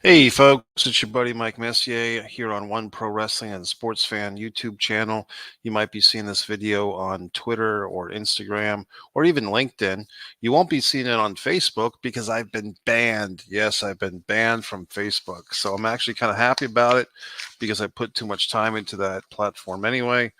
Hey folks, it's your buddy Mike Messier here on One Pro Wrestling and Sports Fan YouTube channel. You might be seeing this video on Twitter or Instagram or even LinkedIn. You won't be seeing it on Facebook because I've been banned. Yes, I've been banned from Facebook. So I'm actually kind of happy about it because I put too much time into that platform anyway,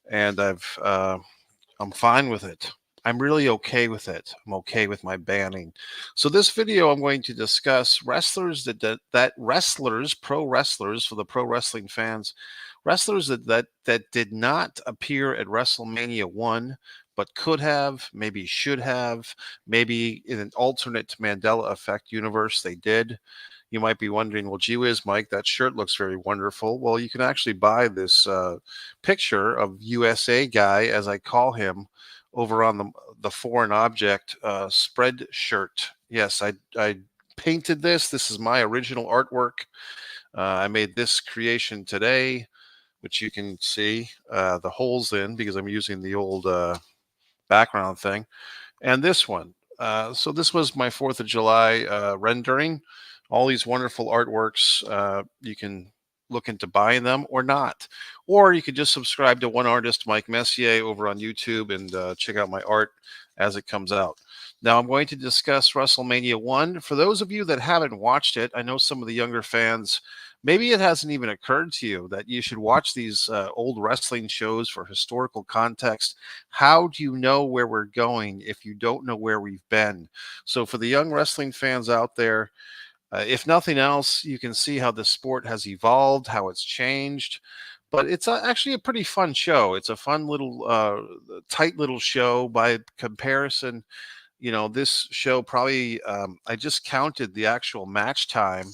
and I'm fine with it. I'm really okay with it. I'm okay with my banning. So this video, I'm going to discuss wrestlers that wrestlers, pro wrestlers for the pro wrestling fans, wrestlers that did not appear at WrestleMania 1, but could have, maybe should have, maybe in an alternate Mandela effect universe they did. You might be wondering, well, gee whiz, Mike, that shirt looks very wonderful. Well, you can actually buy this picture of USA guy, as I call him, over on the foreign object spread shirt. Yes, I painted this. This is my original artwork. I made this creation today, which you can see the holes in because I'm using the old background thing. And this one. So this was my 4th of July rendering. All these wonderful artworks. You can look into buying them or not. Or you could just subscribe to One Artist Mike Messier over on YouTube and check out my art as it comes out. Now I'm going to discuss WrestleMania 1. For those of you that haven't watched it, I know some of the younger fans, maybe it hasn't even occurred to you that you should watch these old wrestling shows for historical context. How do you know where we're going if you don't know where we've been? So for the young wrestling fans out there, if nothing else, you can see how the sport has evolved, how it's changed. But it's actually a pretty fun show. It's a fun little, tight little show by comparison. This show probably, I just counted the actual match time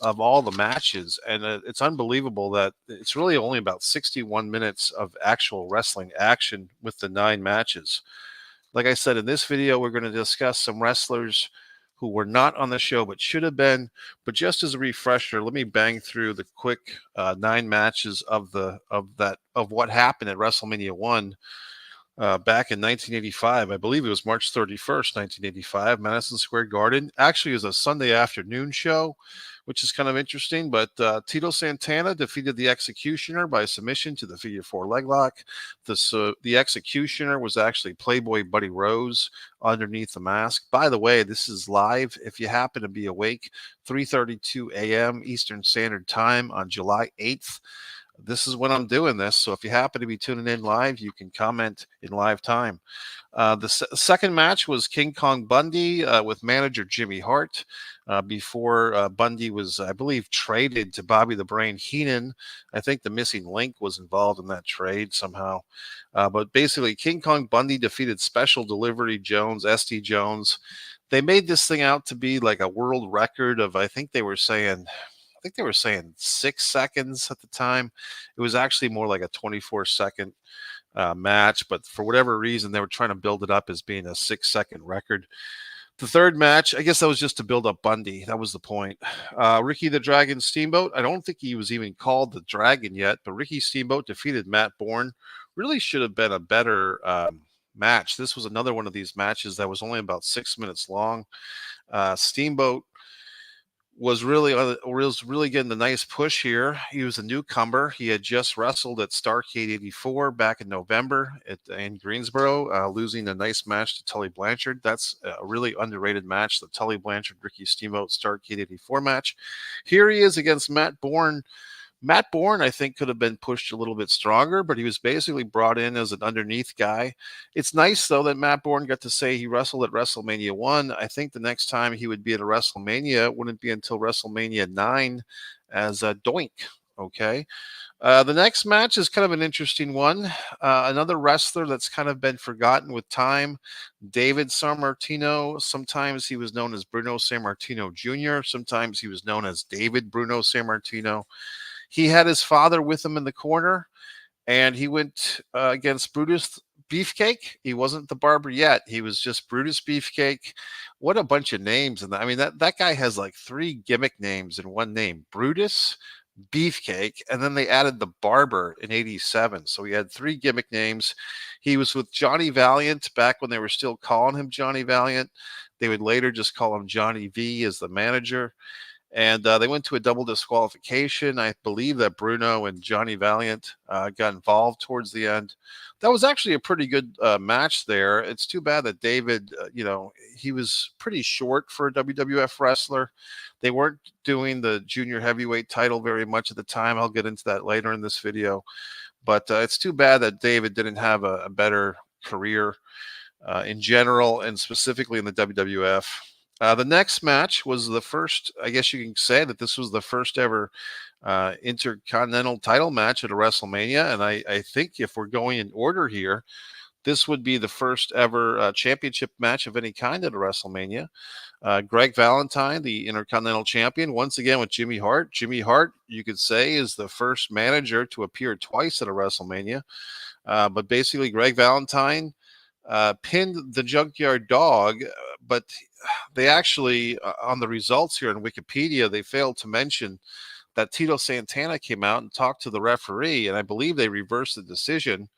of all the matches, and it's unbelievable that it's really only about 61 minutes of actual wrestling action with the 9 matches. Like I said, in this video, we're going to discuss some wrestlers who were not on the show but should have been. But just as a refresher, let me bang through the quick 9 matches of what happened at WrestleMania 1 back in 1985. I believe it was March 31st, 1985, Madison Square Garden. Actually, it was a Sunday afternoon show, which is kind of interesting. But Tito Santana defeated the Executioner by submission to the figure four leg lock. The Executioner was actually Playboy Buddy Rose underneath the mask. By the way, this is live. If you happen to be awake, 3:32 a.m. Eastern Standard Time on July 8th. This is when I'm doing this. So if you happen to be tuning in live, you can comment in live time. The second match was King Kong Bundy with manager Jimmy Hart. Before Bundy was, I believe, traded to Bobby the Brain Heenan. I think the missing link was involved in that trade somehow. But basically, King Kong Bundy defeated Special Delivery Jones, SD Jones. They made this thing out to be like a world record of, I think they were saying 6 seconds at the time. It was actually more like a 24-second match, but for whatever reason, they were trying to build it up as being a 6-second record. The third match, I guess that was just to build up Bundy. That was the point. Ricky the Dragon Steamboat. I don't think he was even called the Dragon yet, but Ricky Steamboat defeated Matt Bourne. Really should have been a better match. This was another one of these matches that was only about 6 minutes long. Steamboat was really getting the nice push here. He was a newcomer. He had just wrestled at Starrcade 84 back in November in Greensboro, losing a nice match to Tully Blanchard. That's a really underrated match, the Tully Blanchard Ricky Steamboat Starrcade 84 match. Here he is against Matt Bourne. Matt Bourne, I think, could have been pushed a little bit stronger, but he was basically brought in as an underneath guy. It's nice, though, that Matt Bourne got to say he wrestled at WrestleMania 1. I think the next time he would be at a WrestleMania wouldn't be until WrestleMania 9 as a Doink. Okay. The next match is kind of an interesting one. Another wrestler that's kind of been forgotten with time, David Sammartino. Sometimes he was known as Bruno Sammartino Jr., sometimes he was known as David Bruno Sammartino. He had his father with him in the corner, and he went against Brutus Beefcake. He wasn't the barber yet. He was just Brutus Beefcake. What a bunch of names. And I mean, that guy has like 3 gimmick names in one name: Brutus, Beefcake, and then they added the barber in 87. So he had 3 gimmick names. He was with Johnny Valiant back when they were still calling him Johnny Valiant. They would later just call him Johnny V as the manager. And they went to a double disqualification. I believe that Bruno and Johnny Valiant got involved towards the end. That was actually a pretty good match there. It's too bad that David, he was pretty short for a WWF wrestler. They weren't doing the junior heavyweight title very much at the time. I'll get into that later in this video. But it's too bad that David didn't have a better career in general and specifically in the WWF. The next match was the first, I guess you can say that this was the first ever intercontinental title match at a WrestleMania. And I think if we're going in order here, this would be the first ever championship match of any kind at a WrestleMania. Greg Valentine, the Intercontinental Champion, once again with Jimmy Hart. Jimmy Hart, you could say, is the first manager to appear twice at a WrestleMania. But basically, Greg Valentine pinned the Junkyard Dog, but they actually, on the results here in Wikipedia, they failed to mention that Tito Santana came out and talked to the referee, and I believe they reversed the decision.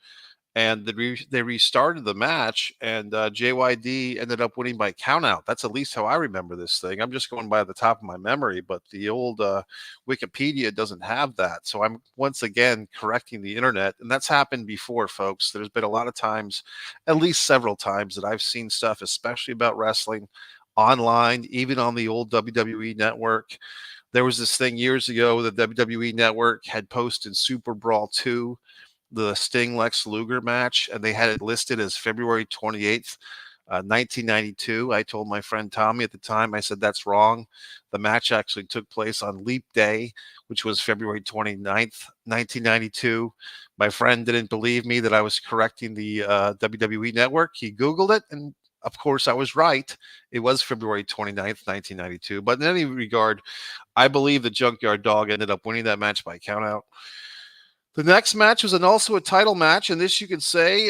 And they restarted the match, and JYD ended up winning by countout. That's at least how I remember this thing. I'm just going by the top of my memory, but the old Wikipedia doesn't have that. So I'm once again correcting the internet, and that's happened before, folks. There's been a lot of times, at least several times, that I've seen stuff, especially about wrestling, online, even on the old WWE Network. There was this thing years ago, the WWE Network had posted Super Brawl 2, the Sting Lex Luger match, and they had it listed as February 28th, 1992. I told my friend Tommy at the time, I said, that's wrong. The match actually took place on Leap Day, which was February 29th, 1992. My friend didn't believe me that I was correcting the WWE Network. He Googled it, and of course I was right. It was February 29th, 1992. But in any regard, I believe the Junkyard Dog ended up winning that match by countout. The next match was also a title match, and this you could say,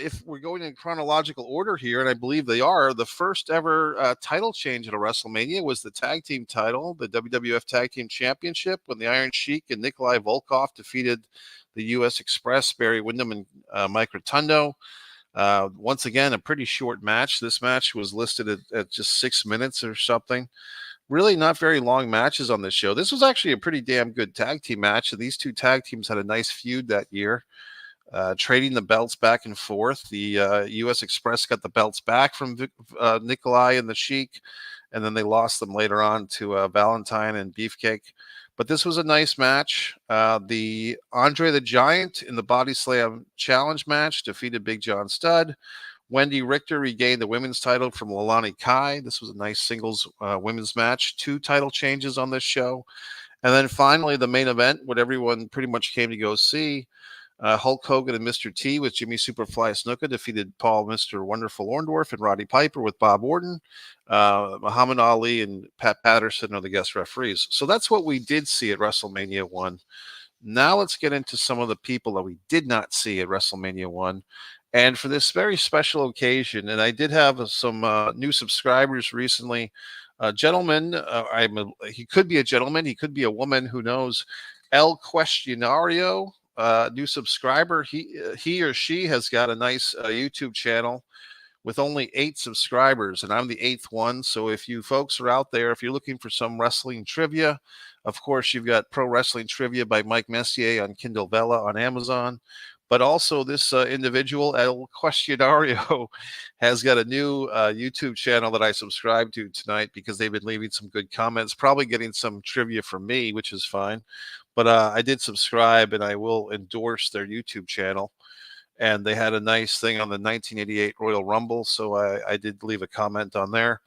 if we're going in chronological order here, and I believe they are, the first ever title change at a WrestleMania was the tag team title, the WWF Tag Team Championship, when the Iron Sheik and Nikolai Volkov defeated the U.S. Express, Barry Windham, and Mike Rotundo. Once again, a pretty short match. This match was listed at just 6 minutes or something. Really not very long matches on this show. This was actually a pretty damn good tag team match. And these two tag teams had a nice feud that year, trading the belts back and forth. The U.S. Express got the belts back from Nikolai and the Sheik, and then they lost them later on to Valentine and Beefcake. But this was a nice match. The Andre the Giant in the Body Slam Challenge match defeated Big John Studd. Wendy Richter regained the women's title from Leilani Kai. This was a nice singles women's match. 2 title changes on this show. And then finally, the main event, what everyone pretty much came to go see. Hulk Hogan and Mr. T with Jimmy Superfly Snuka defeated Paul Mr. Wonderful Orndorff and Roddy Piper with Bob Orton. Muhammad Ali and Pat Patterson are the guest referees. So that's what we did see at WrestleMania 1. Now let's get into some of the people that we did not see at WrestleMania 1. And for this very special occasion, and I did have some new subscribers recently. Gentleman, he could be a gentleman, he could be a woman, who knows. El Questionario, new subscriber. He or she has got a nice YouTube channel with only 8 subscribers, and I'm the 8th one. So if you folks are out there, if you're looking for some wrestling trivia, of course, you've got Pro Wrestling Trivia by Mike Messier on Kindle Vella on Amazon. But also this individual, El Questionario, has got a new YouTube channel that I subscribe to tonight because they've been leaving some good comments, probably getting some trivia from me, which is fine. But I did subscribe, and I will endorse their YouTube channel. And they had a nice thing on the 1988 Royal Rumble, so I did leave a comment on there.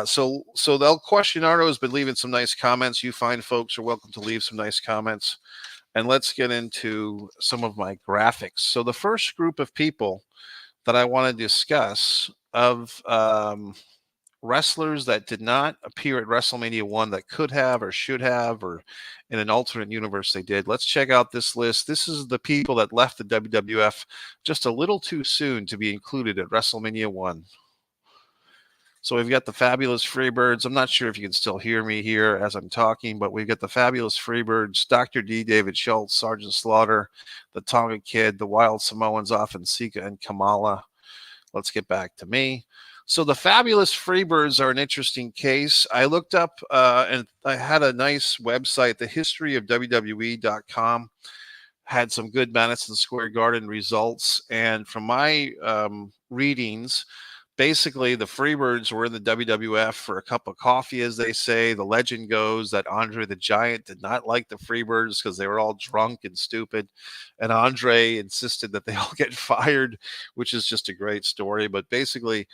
So the El Questionario has been leaving some nice comments. You fine folks are welcome to leave some nice comments. And let's get into some of my graphics. So the first group of people that I want to discuss of wrestlers that did not appear at WrestleMania 1 that could have or should have, or in an alternate universe they did. Let's check out this list. This is the people that left the WWF just a little too soon to be included at WrestleMania 1. So we've got the Fabulous Freebirds. I'm not sure if you can still hear me here as I'm talking, but we've got the Fabulous Freebirds, Dr. D, David Schultz, Sergeant Slaughter, the Tonga Kid, the Wild Samoans, Offensica, and Kamala. Let's get back to me. So the Fabulous Freebirds are an interesting case. I looked up and I had a nice website, the history of WWE.com, had some good Madison Square Garden results. And from my readings, basically the Freebirds were in the WWF for a cup of coffee, as they say. The legend goes that Andre the Giant did not like the Freebirds because they were all drunk and stupid. And Andre insisted that they all get fired, which is just a great story. But basically,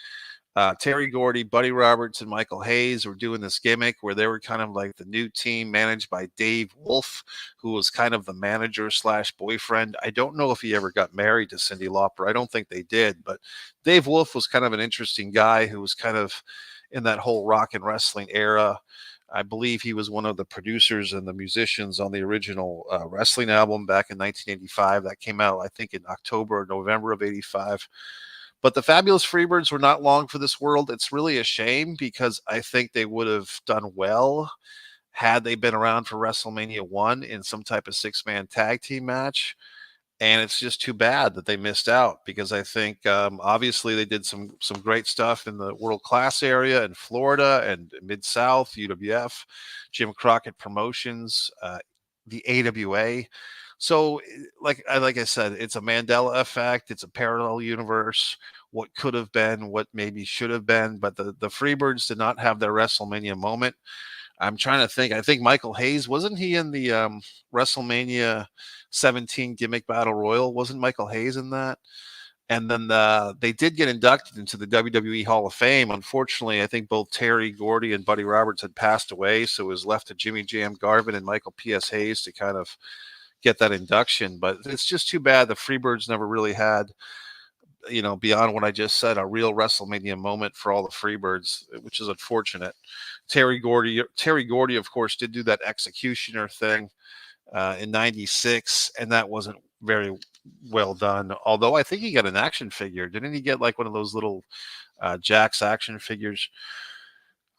Terry Gordy, Buddy Roberts, and Michael Hayes were doing this gimmick where they were kind of like the new team managed by Dave Wolf, who was kind of the manager slash boyfriend. I don't know if he ever got married to Cyndi Lauper. I don't think they did, but Dave Wolf was kind of an interesting guy who was kind of in that whole rock and wrestling era. I believe he was one of the producers and the musicians on the original wrestling album back in 1985. That came out, I think, in October or November of 85. But the Fabulous Freebirds were not long for this world. It's really a shame because I think they would have done well had they been around for WrestleMania 1 in some type of six-man tag team match. And it's just too bad that they missed out because I think obviously they did some great stuff in the world class area in Florida and Mid South, UWF, Jim Crockett Promotions, the AWA. So, like I said, it's a Mandela effect. It's a parallel universe. What could have been, what maybe should have been, but the Freebirds did not have their WrestleMania moment. I'm trying to think. I think Michael Hayes wasn't he in the WrestleMania 17 gimmick battle royal? Wasn't Michael Hayes in that? And then they did get inducted into the WWE Hall of Fame. Unfortunately, I think both Terry Gordy and Buddy Roberts had passed away, so it was left to Jimmy Jam Garvin and Michael P.S. Hayes to kind of get that induction. But it's just too bad the Freebirds never really had, beyond what I just said, a real WrestleMania moment for all the Freebirds, which is unfortunate. Terry Gordy, of course, did do that Executioner thing in '96, and that wasn't very well done. Although I think he got an action figure. Didn't he get like one of those little Jack's action figures?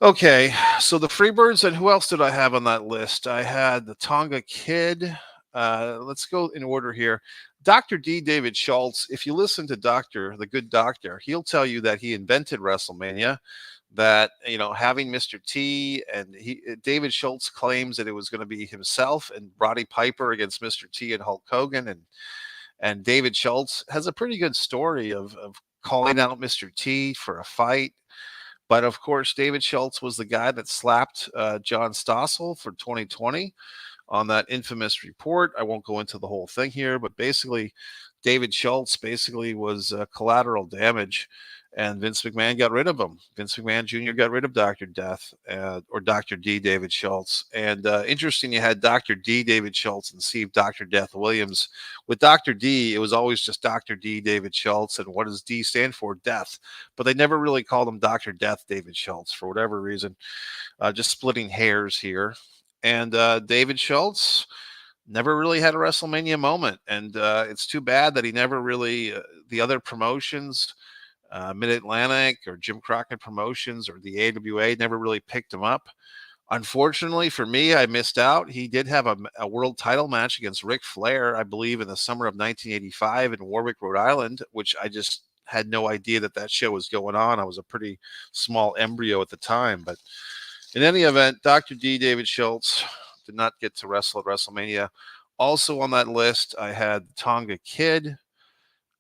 Okay, so the Freebirds, and who else did I have on that list? I had the Tonga Kid. Let's go in order here. Dr. D. David Schultz, if you listen to the good doctor, he'll tell you that he invented WrestleMania, that, having Mr. T, and David Schultz claims that it was going to be himself and Roddy Piper against Mr. T and Hulk Hogan. And David Schultz has a pretty good story of calling out Mr. T for a fight. But of course, David Schultz was the guy that slapped John Stossel for 2020 on that infamous report. I won't go into the whole thing here, but basically, David Schultz basically was collateral damage, and Vince McMahon got rid of him. Vince McMahon Jr. got rid of Dr. Death, or Dr. D. David Schultz. And interesting, you had Dr. D. David Schultz and Steve Dr. Death Williams. With Dr. D, it was always just Dr. D. David Schultz. And what does D stand for? Death. But they never really called him Dr. Death David Schultz for whatever reason. Just splitting hairs here. And David Schultz never really had a WrestleMania moment. And it's too bad that he never really, the other promotions, Mid-Atlantic or Jim Crockett Promotions or the AWA, never really picked him up. Unfortunately for me, I missed out. He did have a world title match against Ric Flair, I believe, in the summer of 1985 in Warwick, Rhode Island, which I just had no idea that show was going on. I was a pretty small embryo at the time. But in any event, Dr. D. David Schultz did not get to wrestle at WrestleMania. Also on that list, I had Tonga Kid.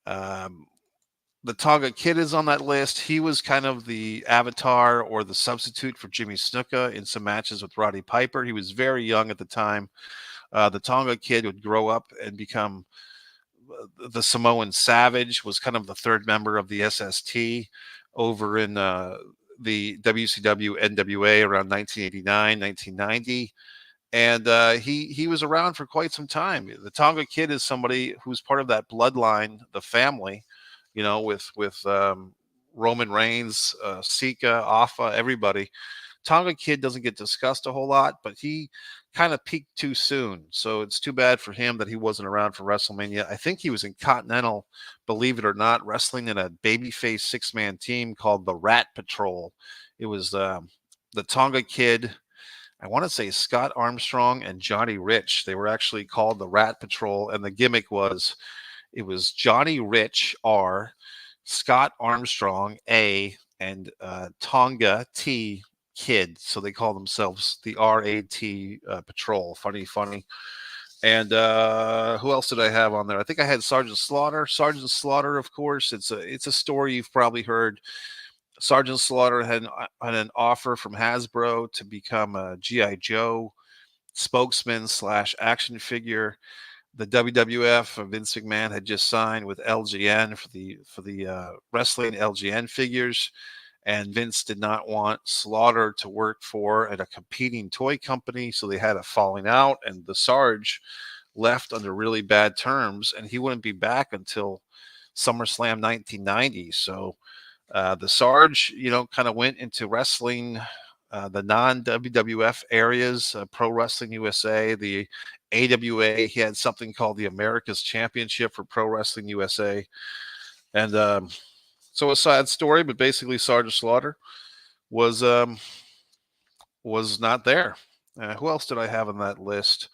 The Tonga Kid is on that list. He was kind of the avatar or the substitute for Jimmy Snuka in some matches with Roddy Piper. He was very young at the time. The Tonga Kid would grow up and become the Samoan Savage, was kind of the third member of the SST over in the WCW NWA around 1989, 1990. And he was around for quite some time. The Tonga Kid is somebody who's part of that bloodline, the family, with Roman Reigns, Sika, Afa, everybody. Tonga Kid doesn't get discussed a whole lot, but he kind of peaked too soon. So it's too bad for him that he wasn't around for WrestleMania. I think he was in Continental, believe it or not, wrestling in a babyface six-man team called the Rat Patrol. It was the Tonga Kid, I want to say Scott Armstrong and Johnny Rich. They were actually called the Rat Patrol, and the gimmick it was Johnny Rich, R, Scott Armstrong, A, and Tonga T Kid. So they call themselves the RAT Patrol. Funny. And who else did I have on there? I think I had Sergeant Slaughter. Sergeant Slaughter, of course, it's a story you've probably heard. Sergeant Slaughter had an offer from Hasbro to become a GI Joe spokesman slash action figure. The WWF, Vince McMahon, had just signed with LGN for the wrestling LGN figures, and Vince did not want Slaughter to work for at a competing toy company, so they had a falling out, and the Sarge left under really bad terms, and he wouldn't be back until SummerSlam 1990. So the Sarge, kind of went into wrestling, the non-WWF areas, Pro Wrestling USA, the AWA. He had something called the America's Championship for Pro Wrestling USA. And so a sad story, but basically Sergeant Slaughter was not there. Who else did I have on that list?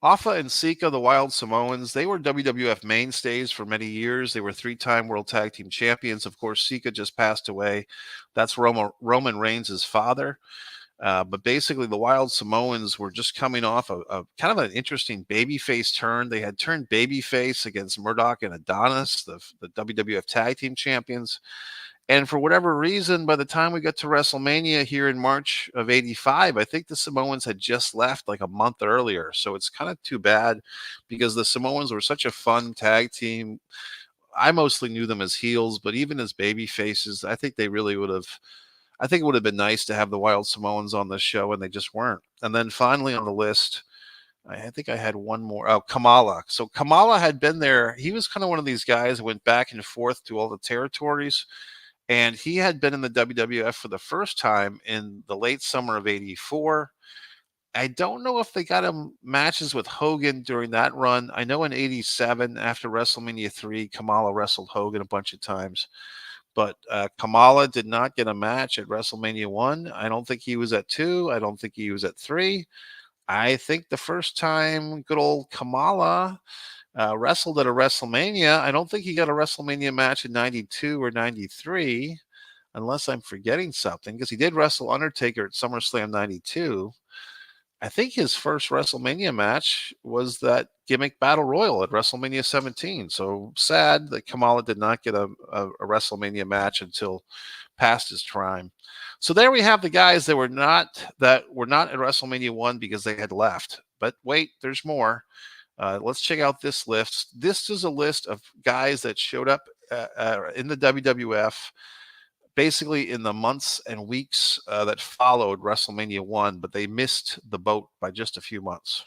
Afa and Sika, the Wild Samoans, they were WWF mainstays for many years. They were 3-time World Tag Team Champions. Of course, Sika just passed away. That's Roman Reigns' father. But basically, the Wild Samoans were just coming off a kind of an interesting babyface turn. They had turned babyface against Murdoch and Adonis, the WWF Tag Team Champions. And for whatever reason, by the time we got to WrestleMania here in March of '85, I think the Samoans had just left like a month earlier. So it's kind of too bad because the Samoans were such a fun tag team. I mostly knew them as heels, but even as baby faces, I think they really would have. I think it would have been nice to have the Wild Samoans on this show, and they just weren't. And then finally on the list, I think I had one more. Oh, Kamala. So Kamala had been there. He was kind of one of these guys who went back and forth to all the territories. And he had been in the WWF for the first time in the late summer of '84. I don't know if they got him matches with Hogan during that run. I know in '87, after WrestleMania 3, Kamala wrestled Hogan a bunch of times. But Kamala did not get a match at WrestleMania 1. I don't think he was at 2. I don't think he was at 3. I think the first time good old Kamala wrestled at a WrestleMania, I don't think he got a WrestleMania match in '92 or '93, unless I'm forgetting something, because he did wrestle Undertaker at SummerSlam '92. I think his first WrestleMania match was that gimmick battle royal at WrestleMania 17. So sad that Kamala did not get a WrestleMania match until past his prime. So there we have the guys that were not at WrestleMania 1 because they had left. But wait, there's more. Let's check out this list. This is a list of guys that showed up in the WWF basically in the months and weeks that followed WrestleMania 1, but they missed the boat by just a few months.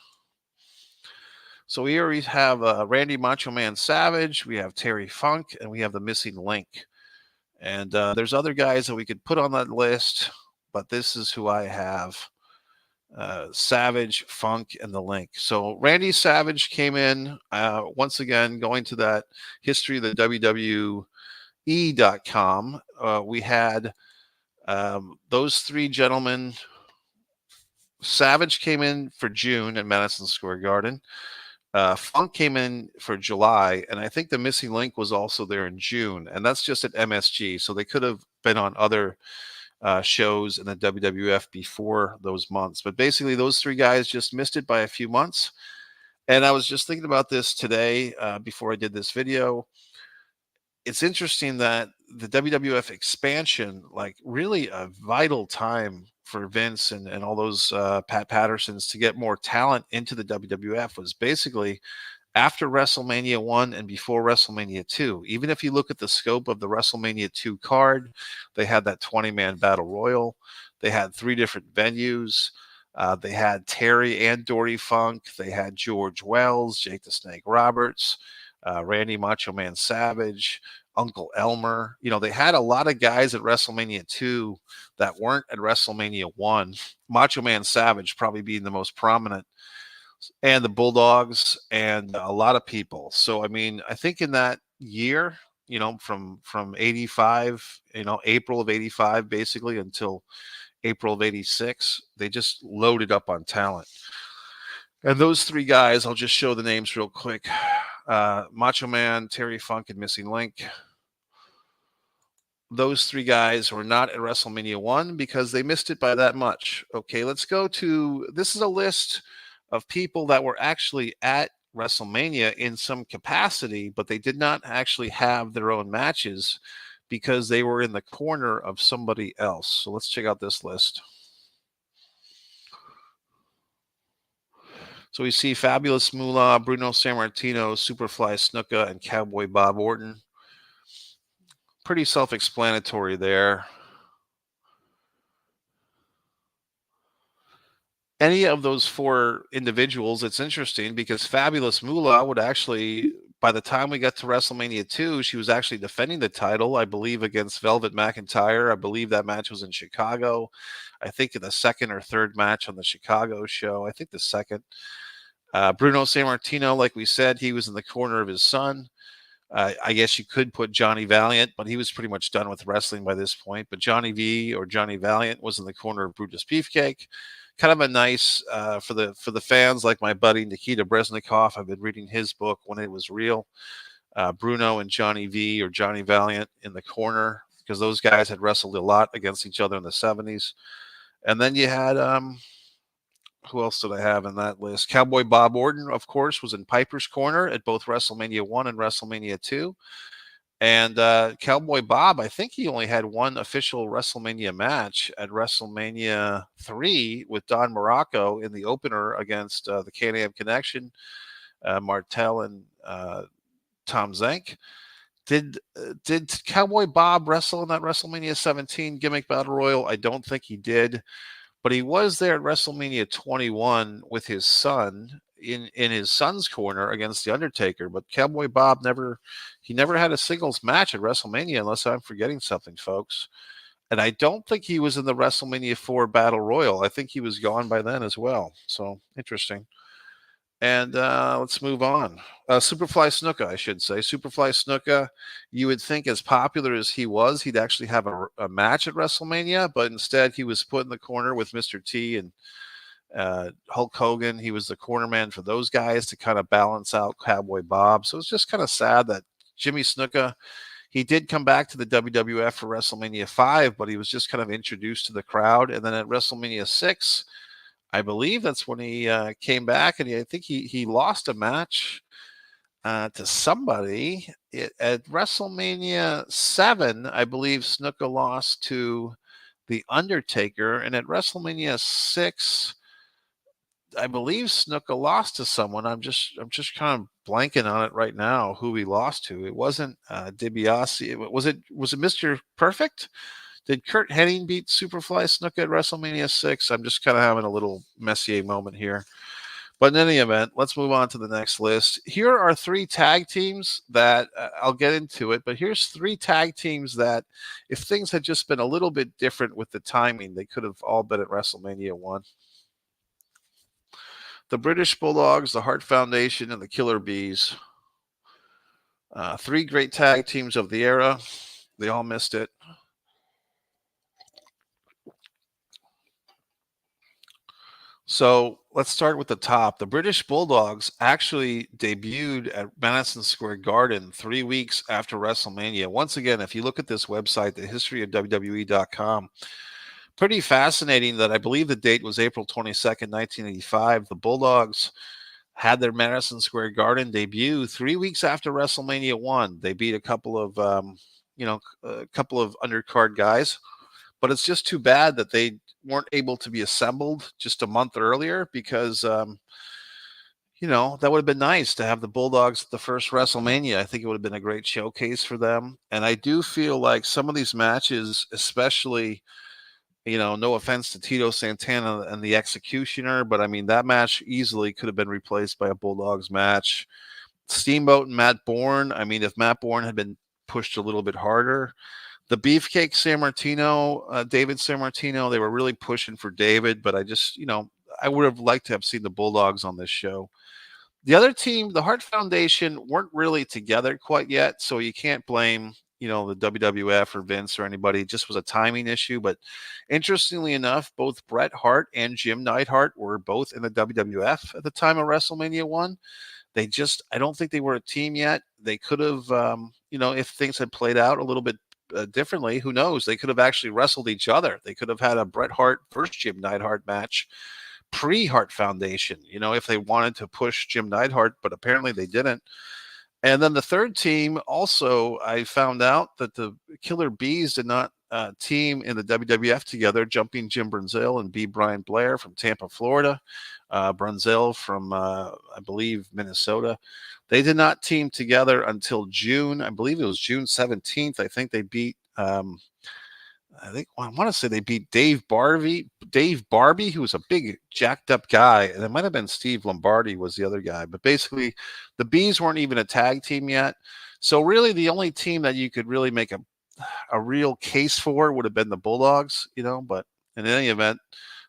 So here we have Randy Macho Man Savage, we have Terry Funk, and we have the Missing Link. And there's other guys that we could put on that list, but this is who I have. Savage, Funk, and the Link. So Randy Savage came in once again, going to that history of the WWE.com. We had those three gentlemen. Savage came in for June at Madison Square Garden. Funk came in for July, and I think the Missing Link was also there in June, and that's just at MSG. So they could have been on other shows in the WWF before those months. But basically, those three guys just missed it by a few months. And I was just thinking about this today before I did this video. It's interesting that the WWF expansion, like really a vital time for Vince and all those Pat Pattersons to get more talent into the WWF, was basically after WrestleMania 1 and before WrestleMania 2. Even if you look at the scope of the WrestleMania 2 card, they had that 20-man battle royal. They had 3 different venues. They had Terry and Dory Funk. They had George Wells, Jake the Snake Roberts, Randy Macho Man Savage, Uncle Elmer. You know, they had a lot of guys at WrestleMania 2 that weren't at WrestleMania 1. Macho Man Savage probably being the most prominent, and the Bulldogs and a lot of people. So, I mean, I think in that year, you know, from 85, you know, April of 85, basically until April of 86, they just loaded up on talent. And those three guys, I'll just show the names real quick. Macho Man, Terry Funk, and Missing Link. Those three guys were not at WrestleMania 1 because they missed it by that much. Okay, let's go to this is a list of people that were actually at WrestleMania in some capacity, but they did not actually have their own matches because they were in the corner of somebody else. So let's check out this list. So we see Fabulous Moolah, Bruno Sammartino, Superfly Snuka, and Cowboy Bob Orton. Pretty self-explanatory there. Any of those four individuals, it's interesting because Fabulous Moolah would actually, by the time we got to WrestleMania 2, she was actually defending the title, I believe, against Velvet McIntyre. I believe that match was in Chicago. I think in the second or third match on the Chicago show. I think the second. Bruno Sammartino, like we said, he was in the corner of his son. I guess you could put Johnny Valiant, but he was pretty much done with wrestling by this point. But Johnny V or Johnny Valiant was in the corner of Brutus Beefcake. Kind of a nice for the fans like my buddy Nikita Breznikov. I've been reading his book When It Was Real. Bruno and Johnny V or Johnny Valiant in the corner because those guys had wrestled a lot against each other in the 70s. And then you had who else did I have in that list? Cowboy Bob Orton, of course, was in Piper's Corner at both WrestleMania 1 and WrestleMania 2. And Cowboy Bob, I think he only had one official WrestleMania match at WrestleMania 3 with Don Morocco in the opener against the Can-Am Connection, Martel and Tom Zank. Did Cowboy Bob wrestle in that WrestleMania 17 gimmick battle royal? I don't think he did. But he was there at WrestleMania 21 with his son in his son's corner against The Undertaker. But Cowboy Bob never had a singles match at WrestleMania unless I'm forgetting something, folks. And I don't think he was in the WrestleMania 4 Battle Royal. I think he was gone by then as well. So interesting. And let's move on. Superfly Snuka, I should say. Superfly Snuka, you would think as popular as he was, he'd actually have a match at WrestleMania, but instead he was put in the corner with Mr. T and Hulk Hogan. He was the corner man for those guys to kind of balance out Cowboy Bob. So it's just kind of sad that Jimmy Snuka, he did come back to the WWF for WrestleMania 5, but he was just kind of introduced to the crowd. And then at WrestleMania 6, I believe that's when he came back, and I think he lost a match to somebody at WrestleMania 7. I believe Snuka lost to The Undertaker, and at WrestleMania 6, I believe Snuka lost to someone. I'm just kind of blanking on it right now who he lost to. It wasn't DiBiase. Was it Mr. Perfect? Did Kurt Hennig beat Superfly Snuka at WrestleMania 6? I'm just kind of having a little Messier moment here. But in any event, let's move on to the next list. Here are three tag teams that I'll get into it, but here's three tag teams that if things had just been a little bit different with the timing, they could have all been at WrestleMania 1. The British Bulldogs, the Hart Foundation, and the Killer Bees. Three great tag teams of the era. They all missed it. So let's start with the top. The British Bulldogs actually debuted at Madison Square Garden 3 weeks after WrestleMania. Once again, if you look at this website, thehistoryofwwe.com, pretty fascinating that I believe the date was April 22nd, 1985. The Bulldogs had their Madison Square Garden debut 3 weeks after WrestleMania 1. They beat a couple of, undercard guys. But it's just too bad that they weren't able to be assembled just a month earlier because, that would have been nice to have the Bulldogs at the first WrestleMania. I think it would have been a great showcase for them. And I do feel like some of these matches, especially, no offense to Tito Santana and the Executioner, but I mean, that match easily could have been replaced by a Bulldogs match. Steamboat and Matt Bourne. I mean, if Matt Bourne had been pushed a little bit harder. The Beefcake Sammartino, David Sammartino, they were really pushing for David, but I just, I would have liked to have seen the Bulldogs on this show. The other team, the Hart Foundation, weren't really together quite yet, so you can't blame, the WWF or Vince or anybody. It just was a timing issue. But interestingly enough, both Bret Hart and Jim Neidhart were both in the WWF at the time of WrestleMania 1. I don't think they were a team yet. They could have, if things had played out a little bit differently, who knows? They could have actually wrestled each other. They could have had a Bret Hart versus Jim Neidhart match pre-Hart Foundation, if they wanted to push Jim Neidhart, but apparently they didn't. And then the third team, also, I found out that the Killer Bees did not team in the WWF together, Jumping Jim Brunzell and B. Brian Blair from Tampa, Florida, Brunzell from, I believe, Minnesota. They did not team together until June. I believe it was June 17th. I think they beat I want to say they beat Dave Barbie, who was a big jacked up guy, and it might have been Steve Lombardi was the other guy. But basically, the Bees weren't even a tag team yet. So really, the only team that you could really make a real case for would have been the Bulldogs, But in any event,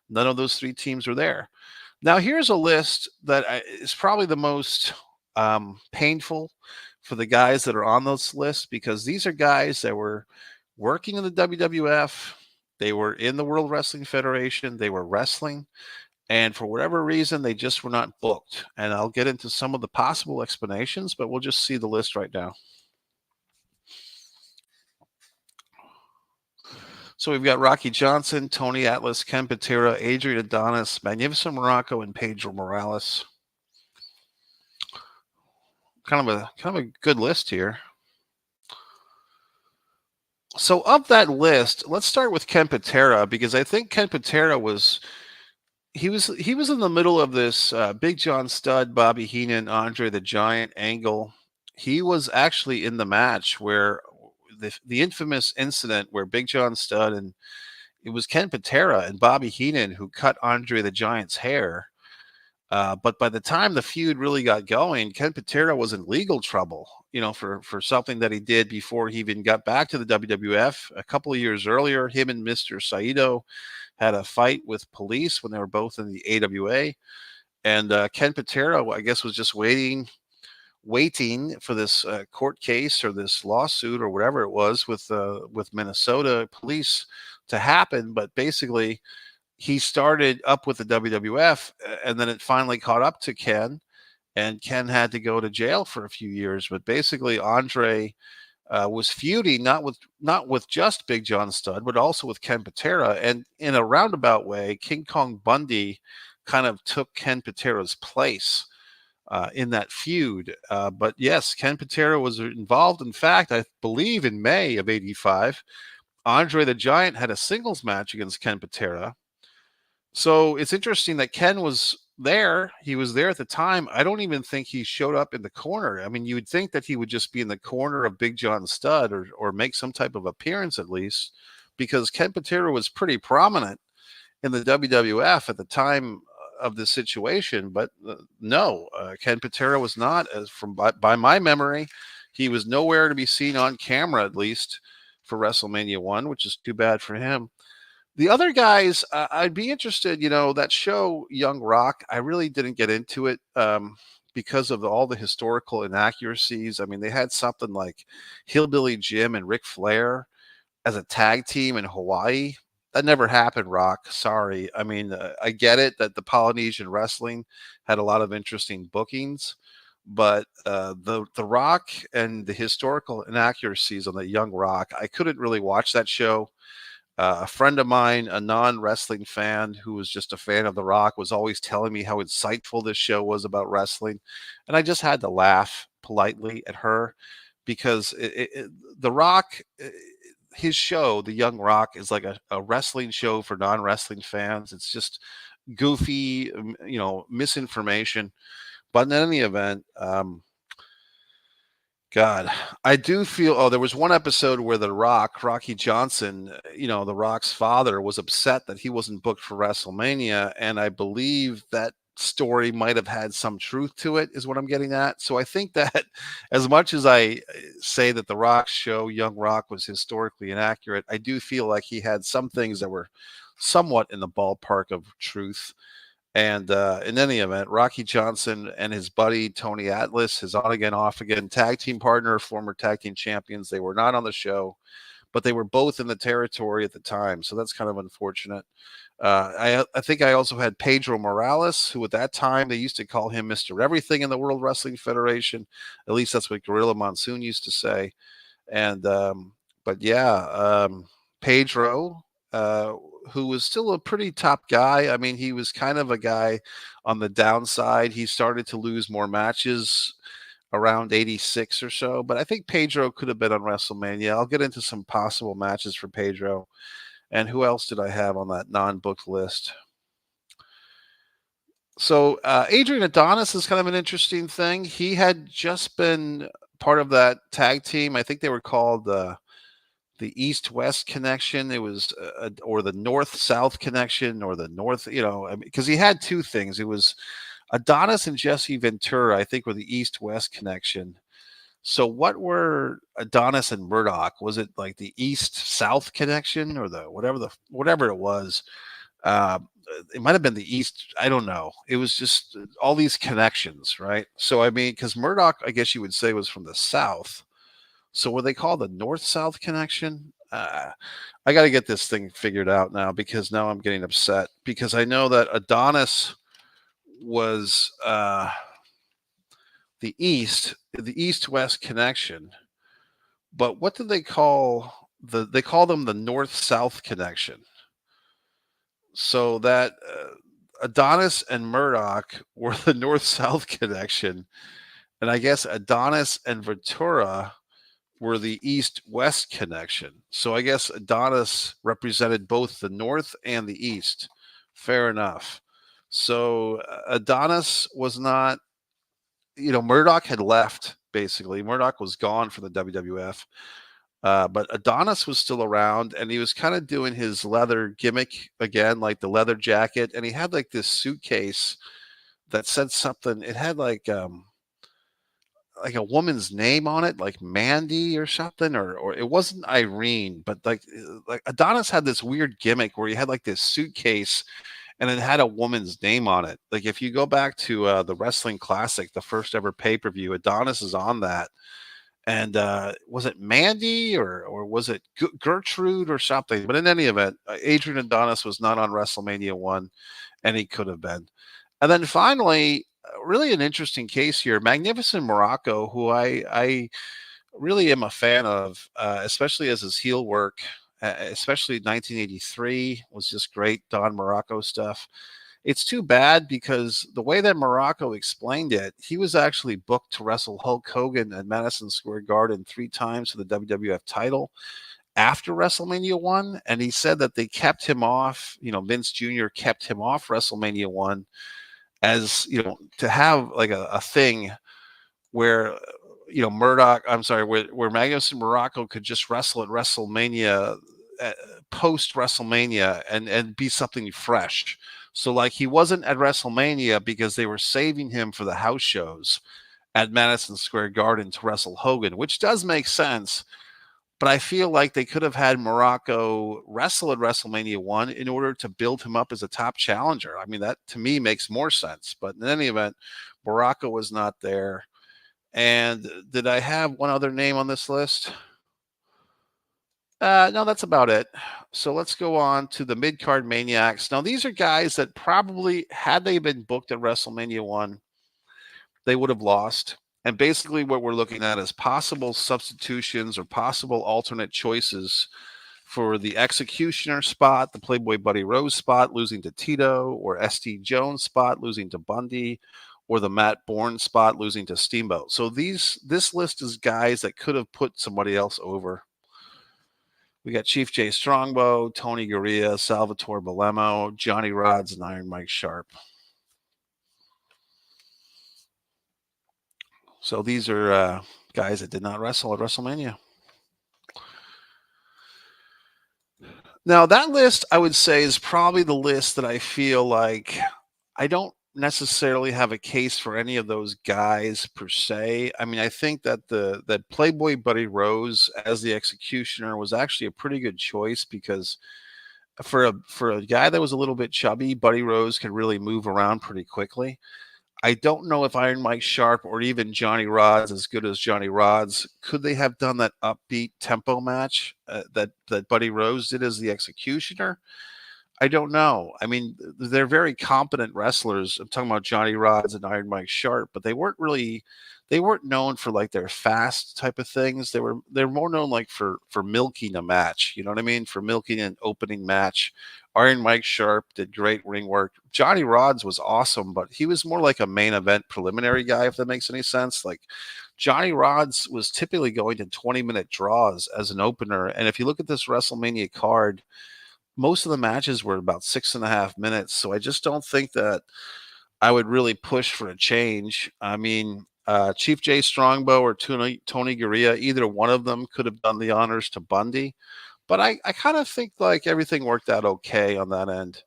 none of those three teams were there. Now, here's a list that is probably the most painful for the guys that are on this list, because these are guys that were working in the WWF. They were in the World Wrestling Federation. They were wrestling. And for whatever reason, they just were not booked. And I'll get into some of the possible explanations, but we'll just see the list right now. So we've got Rocky Johnson, Tony Atlas, Ken Patera, Adrian Adonis, Magnificent Morocco, and Pedro Morales. Kind of a good list here. So of that list, let's start with Ken Patera, because I think Ken Patera was in the middle of this Big John Studd, Bobby Heenan, Andre the Giant angle. He was actually in the match where the infamous incident where Big John Studd and it was Ken Patera and Bobby Heenan who cut Andre the Giant's hair. But by the time the feud really got going, Ken Patera was in legal trouble, for something that he did before he even got back to the WWF. A couple of years earlier, him and Mr. Saito had a fight with police when they were both in the AWA. And Ken Patera, I guess, was just waiting for this court case or this lawsuit or whatever it was with Minnesota police to happen. But basically, he started up with the WWF, and then it finally caught up to Ken, and Ken had to go to jail for a few years. But basically, Andre was feuding not with just Big John Studd, but also with Ken Patera. And in a roundabout way, King Kong Bundy kind of took Ken Patera's place in that feud. But yes, Ken Patera was involved. In fact, I believe in May of '85, Andre the Giant had a singles match against Ken Patera. So it's interesting that Ken was there. He was there at the time. I don't even think he showed up in the corner. I mean, you would think that he would just be in the corner of Big John Studd or make some type of appearance at least, because Ken Patera was pretty prominent in the WWF at the time of this situation. But no, Ken Patera was not, as by my memory, he was nowhere to be seen on camera, at least for WrestleMania 1, which is too bad for him. The other guys, I'd be interested, that show Young Rock, I really didn't get into it because of all the historical inaccuracies. I mean, they had something like Hillbilly Jim and Ric Flair as a tag team in Hawaii. That never happened, Rock. Sorry. I mean, I get it that the Polynesian wrestling had a lot of interesting bookings, but the Rock and the historical inaccuracies on the Young Rock, I couldn't really watch that show. A friend of mine, a non-wrestling fan who was just a fan of The Rock, was always telling me how insightful this show was about wrestling. And I just had to laugh politely at her because The Rock, his show, The Young Rock, is like a wrestling show for non-wrestling fans. It's just goofy, misinformation. But in any event, God, I do feel. Oh, there was one episode where Rocky Johnson, The Rock's father, was upset that he wasn't booked for WrestleMania, and I believe that story might have had some truth to it, is what I'm getting at. So I think that as much as I say that The Rock's show, Young Rock, was historically inaccurate, I do feel like he had some things that were somewhat in the ballpark of truth. And in any event, Rocky Johnson and his buddy Tony Atlas, his on again, off again tag team partner, former tag team champions, they were not on the show. but they were both in the territory at the time, so that's kind of unfortunate. I think I also had Pedro Morales, who at that time they used to call him Mr. Everything in the World Wrestling Federation. At least that's what Gorilla Monsoon used to say. And but yeah, Pedro, uh, who was still a pretty top guy. I mean, he was kind of a guy on the downside. He started to lose more matches around 86 or so, but I think Pedro could have been on WrestleMania. I'll get into some possible matches for Pedro. And who else did I have on that non-booked list? So Adrian Adonis is kind of an interesting thing. He had just been part of that tag team. I think they were called the East West Connection. It was or the North South Connection, or the North. Because he had two things. It was Adonis and Jesse Ventura, I think, were the East West Connection. So what were Adonis and Murdoch? Was it like the East South Connection, or the whatever it was? Uh, it might have been the East. I don't know. It was just all these connections, right? So I mean, because Murdoch, I guess you would say, was from the South. So what they call the North South Connection? I got to get this thing figured out now, because now I'm getting upset, because I know that Adonis was the East West Connection, but what do they call they call them the North South Connection? So that Adonis and Murdoch were the North South Connection, and I guess Adonis and Ventura were the East West Connection. So I guess Adonis represented both the North and the East. Fair enough. So Adonis was not, Murdoch had left, basically. Murdoch was gone from the WWF. But Adonis was still around, and he was kind of doing his leather gimmick again, like the leather jacket. And he had like this suitcase that said something. It had like a woman's name on it, like Mandy or something, or it wasn't Irene, but like Adonis had this weird gimmick where he had like this suitcase and it had a woman's name on it. Like if you go back to the Wrestling Classic, the first ever pay-per-view, Adonis is on that. And was it Mandy, or was it Gertrude or something? But in any event, Adrian Adonis was not on WrestleMania 1, and he could have been. And then finally, really an interesting case here, Magnificent Morocco, who I really am a fan of, especially as his heel work, especially 1983 was just great Don Morocco stuff. It's too bad, because the way that Morocco explained it, he was actually booked to wrestle Hulk Hogan at Madison Square Garden 3 times for the WWF title after WrestleMania 1. And he said that they kept him off, Vince Jr. kept him off WrestleMania 1 as, to have like a thing where, Murdoch, I'm sorry, where Magnus and Morocco could just wrestle at WrestleMania, post WrestleMania, and be something fresh. So like he wasn't at WrestleMania because they were saving him for the house shows at Madison Square Garden to wrestle Hogan, which does make sense. But I feel like they could have had Morocco wrestle at WrestleMania 1 in order to build him up as a top challenger. I mean, that to me makes more sense. But in any event, Morocco was not there. And did I have one other name on this list? No, that's about it. So let's go on to the mid-card maniacs. Now, these are guys that probably, had they been booked at WrestleMania 1, they would have lost. And basically what we're looking at is possible substitutions or possible alternate choices for the Executioner spot, the Playboy Buddy Rose spot, losing to Tito, or S.T. Jones spot, losing to Bundy, or the Matt Bourne spot, losing to Steamboat. So this list is guys that could have put somebody else over. We got Chief Jay Strongbow, Tony Gurria, Salvatore Balemo, Johnny Rods, and Iron Mike Sharp. So these are guys that did not wrestle at WrestleMania. Now, that list, I would say, is probably the list that I feel like I don't necessarily have a case for any of those guys per se. I mean, I think that that Playboy Buddy Rose as the Executioner was actually a pretty good choice, because for a guy that was a little bit chubby, Buddy Rose could really move around pretty quickly. I don't know if Iron Mike Sharp or even Johnny Rodz, as good as Johnny Rodz, could they have done that upbeat tempo match that Buddy Rose did as the Executioner? I don't know. I mean, they're very competent wrestlers. I'm talking about Johnny Rodz and Iron Mike Sharp, but they weren't known for like their fast type of things. They're more known like for milking a match. You know what I mean? For milking an opening match. Iron Mike Sharp did great ring work. Johnny Rodz was awesome, but he was more like a main event preliminary guy, if that makes any sense. Like Johnny Rodz was typically going to 20-minute draws as an opener. And if you look at this WrestleMania card, most of the matches were about 6.5 minutes. So I just don't think that I would really push for a change. I mean, Chief Jay Strongbow or Tony Gurria, either one of them could have done the honors to Bundy. But I kind of think like everything worked out okay on that end.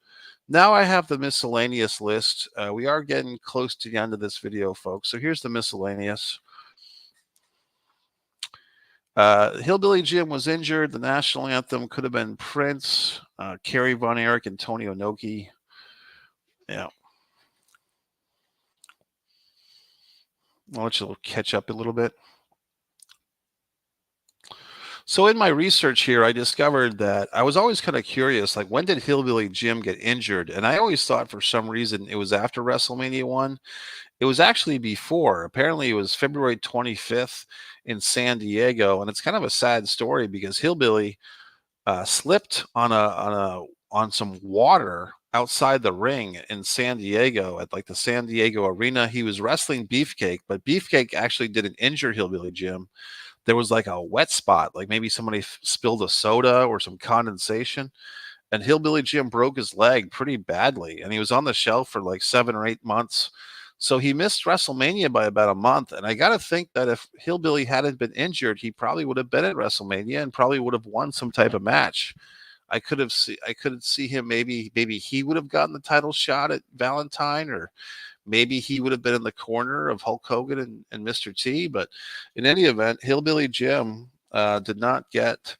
Now I have the miscellaneous list. We are getting close to the end of this video, folks. So here's the miscellaneous. Hillbilly Jim was injured. The national anthem could have been Prince, Kerry Von Erich, and Tony Inoki. Yeah. I'll let you catch up a little bit. So in my research here, I discovered that I was always kind of curious, like when did Hillbilly Jim get injured? And I always thought for some reason it was after WrestleMania 1. It was actually before. Apparently it was February 25th in San Diego. And it's kind of a sad story because Hillbilly slipped on some water outside the ring in San Diego at like the San Diego Arena. He was wrestling Beefcake, but Beefcake actually didn't injure Hillbilly Jim. There was like a wet spot, like maybe somebody spilled a soda or some condensation, and Hillbilly Jim broke his leg pretty badly, and he was on the shelf for like 7 or 8 months. So he missed WrestleMania by about a month. And I got to think that if Hillbilly hadn't been injured, he probably would have been at WrestleMania and probably would have won some type of match. I could see him maybe he would have gotten the title shot at Valentine, or maybe he would have been in the corner of Hulk Hogan and Mr. T. But in any event, Hillbilly Jim did not get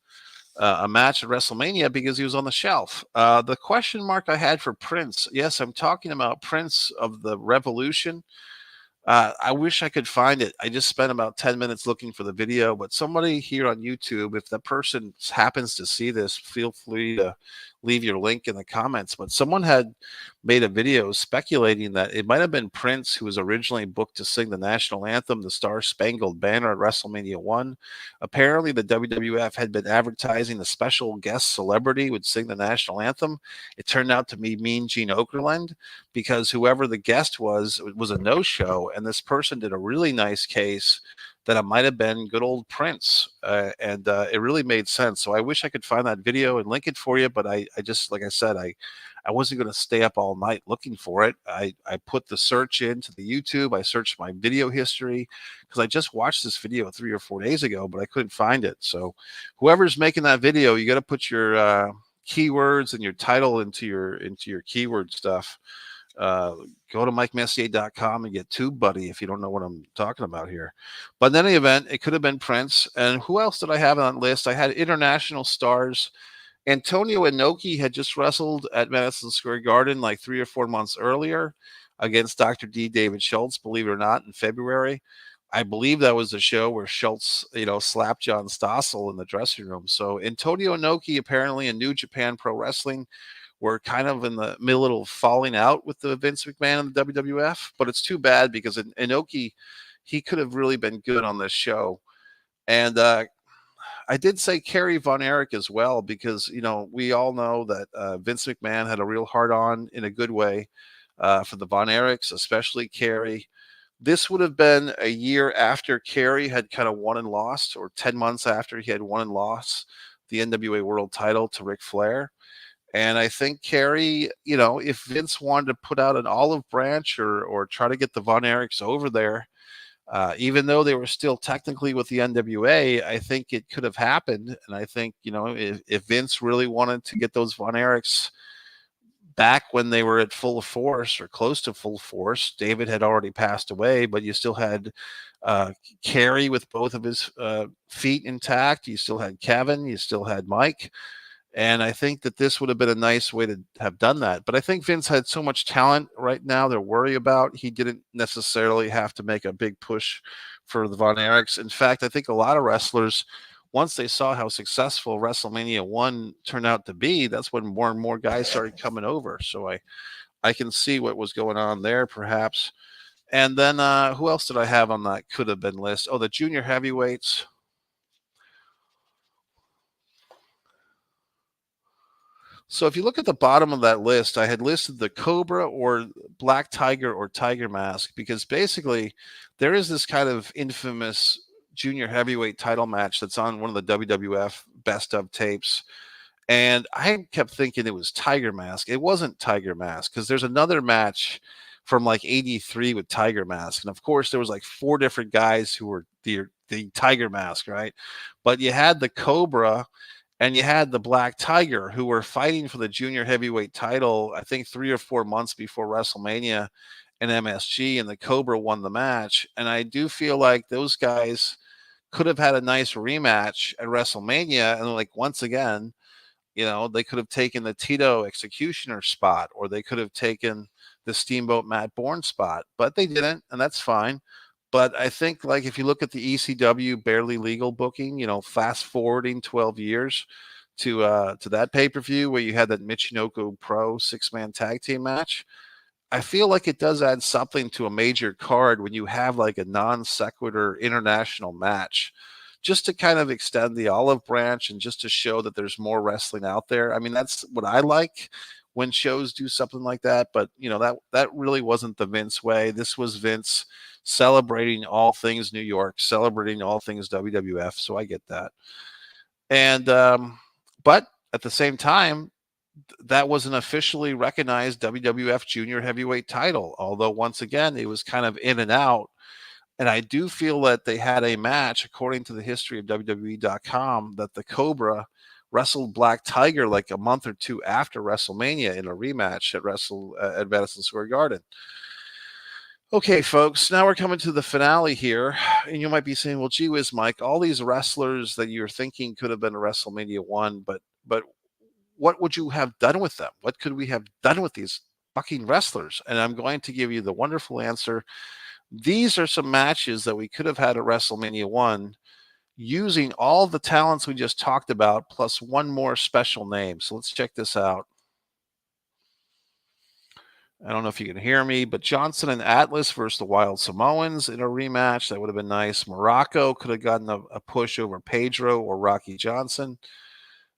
a match at WrestleMania because he was on the shelf. The question mark I had for Prince, yes, I'm talking about Prince of the Revolution. I wish I could find it. I just spent about 10 minutes looking for the video, but somebody here on YouTube, if the person happens to see this, feel free to leave your link in the comments. But someone had made a video speculating that it might have been Prince who was originally booked to sing the national anthem, the Star Spangled Banner at WrestleMania 1. Apparently, the WWF had been advertising a special guest celebrity would sing the national anthem. It turned out to be Mean Gene Okerlund, because whoever the guest was a no-show, and this person did a really nice case that it might have been good old Prince, and it really made sense. So I wish I could find that video and link it for you, but I just, like I said, I wasn't going to stay up all night looking for it. I put the search into the YouTube. I searched my video history because I just watched this video 3 or 4 days ago, but I couldn't find it. So whoever's making that video, you got to put your keywords and your title into your keyword stuff. Go to MikeMessier.com and get TubeBuddy if you don't know what I'm talking about here. But in any event, it could have been Prince. And who else did I have on that list? I had international stars. Antonio Inoki had just wrestled at Madison Square Garden like 3 or 4 months earlier against Dr. D. David Schultz, believe it or not, in February. I believe that was the show where Schultz, slapped John Stossel in the dressing room. So Antonio Inoki, apparently in New Japan Pro Wrestling, were kind of in the middle of falling out with the Vince McMahon and the WWF. But it's too bad because Inoki, he could have really been good on this show. And I did say Kerry Von Erich as well, because, we all know that Vince McMahon had a real hard on in a good way for the Von Erichs, especially Kerry. This would have been a year after Kerry had kind of won and lost, or 10 months after he had won and lost the NWA World title to Ric Flair. And I think Kerry, if Vince wanted to put out an olive branch or try to get the Von Erichs over there, even though they were still technically with the NWA, I think it could have happened. And I think, if Vince really wanted to get those Von Erichs back when they were at full force or close to full force, David had already passed away, but you still had Kerry with both of his feet intact. You still had Kevin. You still had Mike. And I think that this would have been a nice way to have done that. But I think Vince had so much talent right now to worry about. He didn't necessarily have to make a big push for the Von Erichs. In fact, I think a lot of wrestlers, once they saw how successful WrestleMania 1 turned out to be, that's when more and more guys started coming over. So I can see what was going on there, perhaps. And then who else did I have on that could have been list? Oh, the junior heavyweights. So if you look at the bottom of that list, I had listed the Cobra or Black Tiger or Tiger Mask because basically there is this kind of infamous junior heavyweight title match that's on one of the WWF best of tapes. And I kept thinking it was Tiger Mask. It wasn't Tiger Mask because there's another match from like 83 with Tiger Mask. And of course, there was like four different guys who were the Tiger Mask, right? But you had the Cobra and you had the Black Tiger who were fighting for the junior heavyweight title, I think 3 or 4 months before WrestleMania in MSG, and the Cobra won the match. And I do feel like those guys could have had a nice rematch at WrestleMania. And like, once again, they could have taken the Tito Executioner spot, or they could have taken the Steamboat Matt Bourne spot, but they didn't, and that's fine. But I think, like, if you look at the ECW barely legal booking, fast forwarding 12 years to that pay per view where you had that Michinoku Pro 6-man tag team match, I feel like it does add something to a major card when you have like a non sequitur international match, just to kind of extend the olive branch and just to show that there's more wrestling out there. I mean, that's what I like when shows do something like that. But that really wasn't the Vince way. This was Vince celebrating all things New York, celebrating all things WWF. So I get that. And but at the same time, that was an officially recognized WWF Junior Heavyweight title. Although once again, it was kind of in and out. And I do feel that they had a match, according to the history of WWE.com, that the Cobra wrestled Black Tiger like a month or two after WrestleMania in a rematch at Madison Square Garden. Okay, folks, now we're coming to the finale here. And you might be saying, well, gee whiz, Mike, all these wrestlers that you're thinking could have been a WrestleMania 1, but what would you have done with them? What could we have done with these fucking wrestlers? And I'm going to give you the wonderful answer. These are some matches that we could have had at WrestleMania 1 using all the talents we just talked about, plus one more special name. So let's check this out. I don't know if you can hear me, but Johnson and Atlas versus the Wild Samoans in a rematch. That would have been nice. Morocco could have gotten a push over Pedro or Rocky Johnson.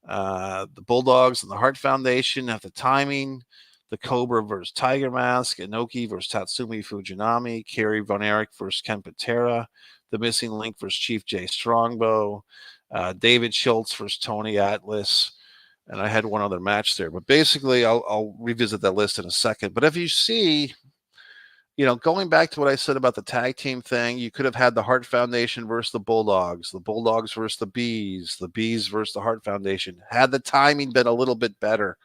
The Bulldogs and the Hart Foundation have the timing. The Cobra versus Tiger Mask, Inoki versus Tatsumi Fujinami, Kerry Von Erich versus Ken Patera, The Missing Link versus Chief Jay Strongbow, David Schultz versus Tony Atlas, and I had one other match there. But basically, I'll revisit that list in a second. But if you see, going back to what I said about the tag team thing, you could have had the Hart Foundation versus the Bulldogs versus the Bees versus the Hart Foundation. Had the timing been a little bit better.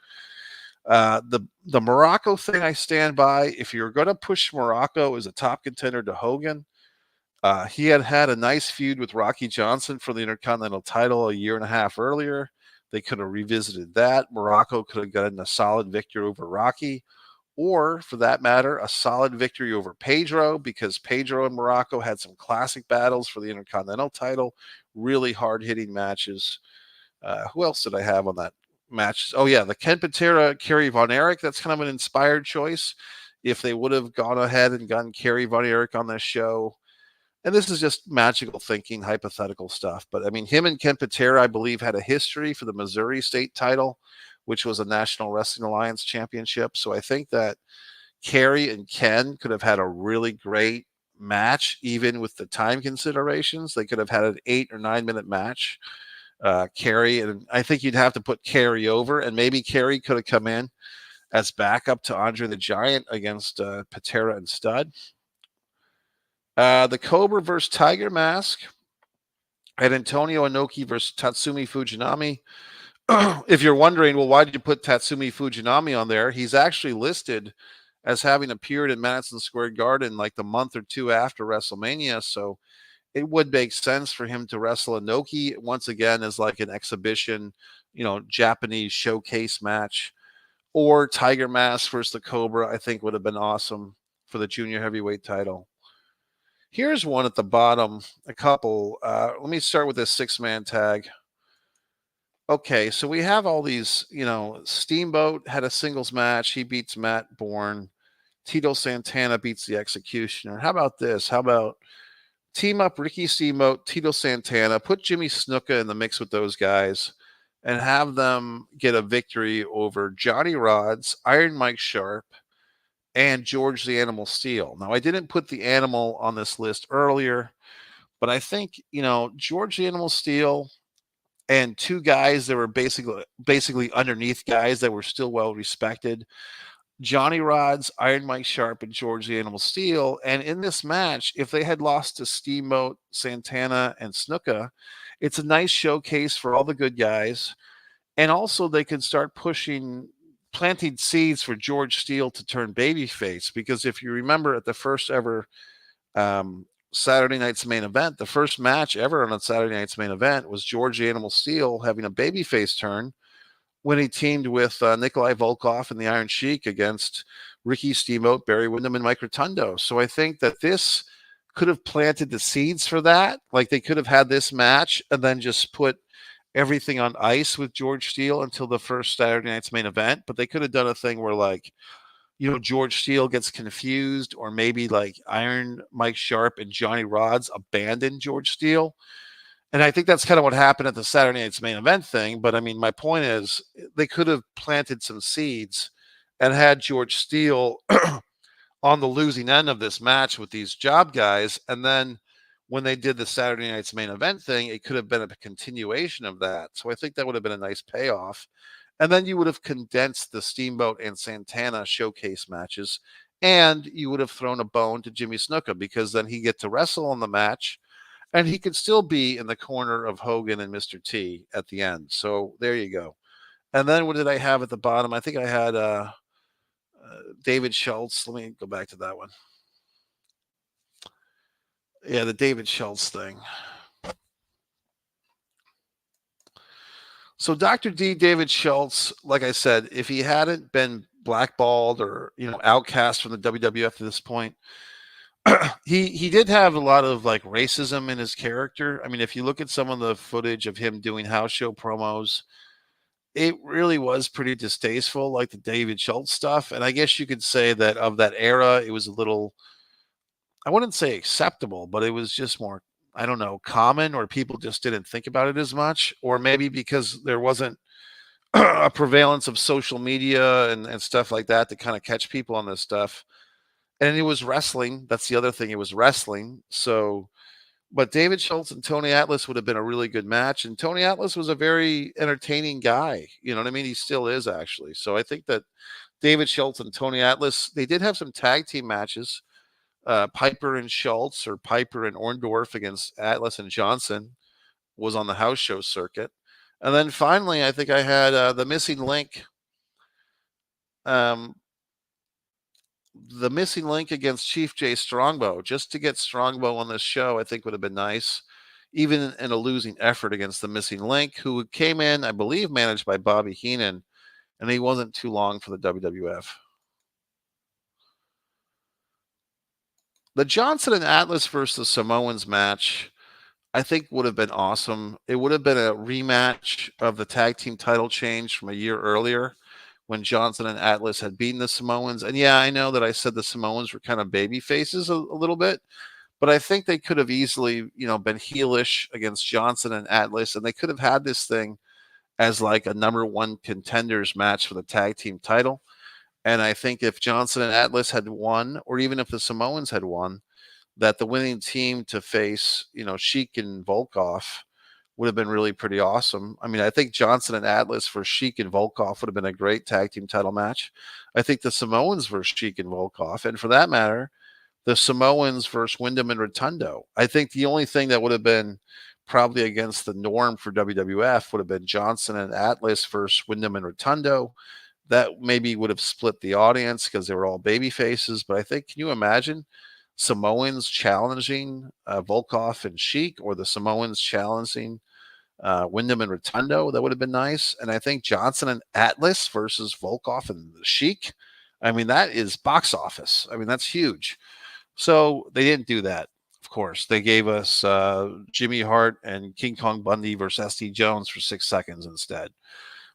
The Morocco thing, I stand by. If you're going to push Morocco as a top contender to Hogan, he had a nice feud with Rocky Johnson for the Intercontinental title a year and a half earlier. They could have revisited that. Morocco could have gotten a solid victory over Rocky, or for that matter, a solid victory over Pedro, because Pedro and Morocco had some classic battles for the Intercontinental title, really hard-hitting matches. Who else did I have on that match? Oh, yeah, the Ken Patera, Kerry Von Erich. That's kind of an inspired choice. If they would have gone ahead and gotten Kerry Von Erich on this show, and this is just magical thinking, hypothetical stuff. But I mean, him and Ken Patera, I believe, had a history for the Missouri state title, which was a National Wrestling Alliance championship. So I think that Kerry and Ken could have had a really great match, even with the time considerations. They could have had an 8 or 9 minute match. Kerry, and I think you'd have to put Kerry over, and maybe Kerry could have come in as backup to Andre the Giant against Patera and Stud. The Cobra versus Tiger Mask, and Antonio Inoki versus Tatsumi Fujinami. If you're wondering, well, why did you put Tatsumi Fujinami on there? He's actually listed as having appeared in Madison Square Garden like the month or two after WrestleMania. So it would make sense for him to wrestle Inoki once again as like an exhibition, Japanese showcase match, or Tiger Mask versus the Cobra. I think would have been awesome for the junior heavyweight title. Here's one at the bottom, a couple. Let me start with this 6-man tag. Okay, so we have all these, Steamboat had a singles match. He beats Matt Bourne. Tito Santana beats the Executioner. How about this? How about team up Ricky Steamboat, Tito Santana, put Jimmy Snuka in the mix with those guys, and have them get a victory over Johnny Rodz, Iron Mike Sharp, and George the Animal Steel. Now, I didn't put the Animal on this list earlier, but I think, George the Animal Steel and two guys that were basically underneath guys that were still well respected. Johnny Rodz, Iron Mike Sharp, and George the Animal Steel. And in this match, if they had lost to Steamboat, Santana, and Snuka, it's a nice showcase for all the good guys. And also they could start planting seeds for George Steele to turn babyface. Because if you remember at the first ever Saturday night's main event, the first match ever on a Saturday night's main event was George the Animal Steel having a babyface turn when he teamed with Nikolai Volkov and the Iron Sheik against Ricky Steamboat, Barry Windham, and Mike Rotundo. So I think that this could have planted the seeds for that. Like they could have had this match and then just put everything on ice with George Steele until the first Saturday night's main event. But they could have done a thing where like, George Steele gets confused, or maybe like Iron Mike Sharp and Johnny Rodz abandon George Steele. And I think that's kind of what happened at the Saturday night's main event thing. But I mean, my point is they could have planted some seeds and had George Steele on the losing end of this match with these job guys. And then when they did the Saturday night's main event thing, it could have been a continuation of that. So I think that would have been a nice payoff. And then you would have condensed the Steamboat and Santana showcase matches. And you would have thrown a bone to Jimmy Snuka, because then he get to wrestle in the match. And he could still be in the corner of Hogan and Mr. T at the end. So there you go. And then what did I have at the bottom? I think I had David Schultz. Let me go back to that one. Yeah, the David Schultz thing. So Dr. D, David Schultz, like I said, if he hadn't been blackballed or, outcast from the WWF at this point, he did have a lot of like racism in his character. I mean, if you look at some of the footage of him doing house show promos, it really was pretty distasteful, like the David Schultz stuff. And I guess you could say that of that era, it was a little, I wouldn't say acceptable, but it was just more, I don't know, common, or people just didn't think about it as much, or maybe because there wasn't a prevalence of social media and stuff like that to kind of catch people on this stuff. And it was wrestling. That's the other thing. It was wrestling. So, but David Schultz and Tony Atlas would have been a really good match. And Tony Atlas was a very entertaining guy. You know what I mean? He still is, actually. So I think that David Schultz and Tony Atlas, they did have some tag team matches. Piper and Schultz, or Piper and Orndorff against Atlas and Johnson, was on the house show circuit. And then finally, I think I had the missing link. The missing link against Chief Jay Strongbow, just to get Strongbow on this show, I think would have been nice, even in a losing effort against the missing link, who came in, I believe, managed by Bobby Heenan, and he wasn't too long for the WWF. The Johnson and Atlas versus the Samoans match, I think, would have been awesome. It would have been a rematch of the tag team title change from a year earlier, when Johnson and Atlas had beaten the Samoans. And yeah, I know that I said the Samoans were kind of baby faces a little bit, but I think they could have easily, been heelish against Johnson and Atlas, and they could have had this thing as like a number one contenders match for the tag team title. And I think if Johnson and Atlas had won, or even if the Samoans had won, that the winning team to face, Sheik and Volkov would have been really pretty awesome. I mean, I think Johnson and Atlas for Sheik and Volkov would have been a great tag team title match. I think the Samoans versus Sheik and Volkov, and for that matter, the Samoans versus Windham and Rotundo. I think the only thing that would have been probably against the norm for WWF would have been Johnson and Atlas versus Windham and Rotundo. That maybe would have split the audience because they were all baby faces. But I think, can you imagine Samoans challenging Volkov and Sheik, or the Samoans challenging Wyndham and Rotundo. That would have been nice. And I think Johnson and Atlas versus Volkov and Sheik. I mean, that is box office. I mean, that's huge. So they didn't do that. Of course, they gave us Jimmy Hart and King Kong Bundy versus SD Jones for 6 seconds instead.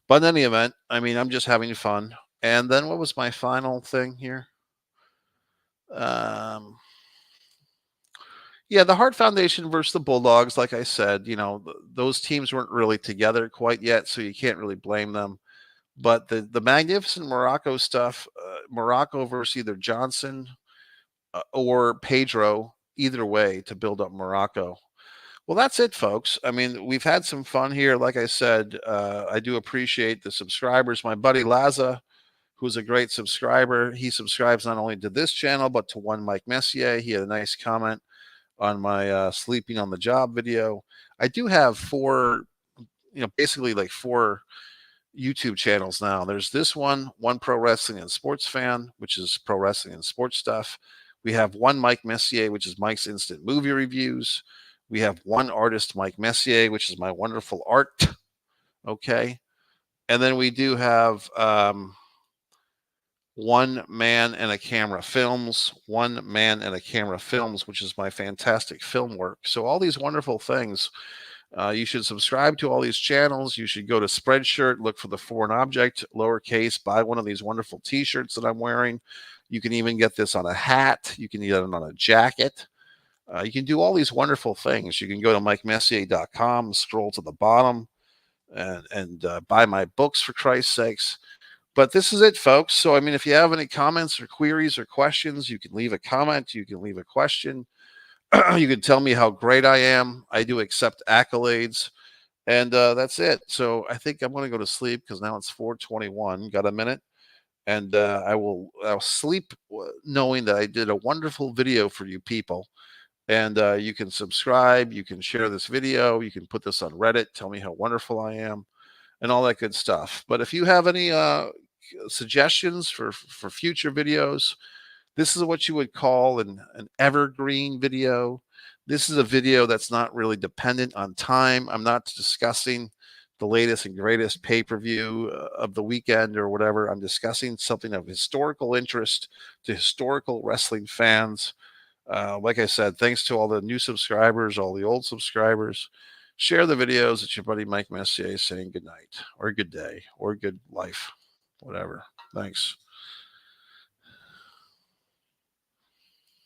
But in any event, I mean, I'm just having fun. And then what was my final thing here? Um, yeah, the Hart Foundation versus the Bulldogs. Like I said, those teams weren't really together quite yet, so you can't really blame them. But the Magnificent Morocco stuff, Morocco versus either Johnson or Pedro, either way to build up Morocco. Well, that's it, folks. I mean, we've had some fun here. Like I said, I do appreciate the subscribers. My buddy Laza, who's a great subscriber, he subscribes not only to this channel, but to one Mike Messier. He had a nice comment on my sleeping on the job video. I do have basically like four YouTube channels now. There's this one Pro Wrestling and Sports Fan, which is pro wrestling and sports stuff. We have one Mike Messier, which is Mike's Instant Movie Reviews. We have one artist, Mike Messier, which is my wonderful art. Okay. And then we do have One Man and a Camera Films, One Man and a Camera Films, which is my fantastic film work. So all these wonderful things. You should subscribe to all these channels. You should go to Spreadshirt, look for the foreign object, lowercase, buy one of these wonderful t-shirts that I'm wearing. You can even get this on a hat. You can get it on a jacket. You can do all these wonderful things. You can go to MikeMessier.com, scroll to the bottom, and buy my books, for Christ's sakes. But this is it, folks. So, I mean, if you have any comments or queries or questions, you can leave a comment. You can leave a question. You can tell me how great I am. I do accept accolades. And that's it. So I think I'm going to go to sleep because now it's 4:21. Got a minute? And I'll sleep knowing that I did a wonderful video for you people. And you can subscribe. You can share this video. You can put this on Reddit. Tell me how wonderful I am and all that good stuff. But if you have any suggestions for future videos, this is what you would call an evergreen video. This is a video that's not really dependent on time. I'm not discussing the latest and greatest pay-per-view of the weekend or whatever. I'm discussing something of historical interest to historical wrestling fans. Like I said, thanks to all the new subscribers, all the old subscribers. Share the videos. It's your buddy Mike Messier saying good night or good day or good life, whatever. Thanks.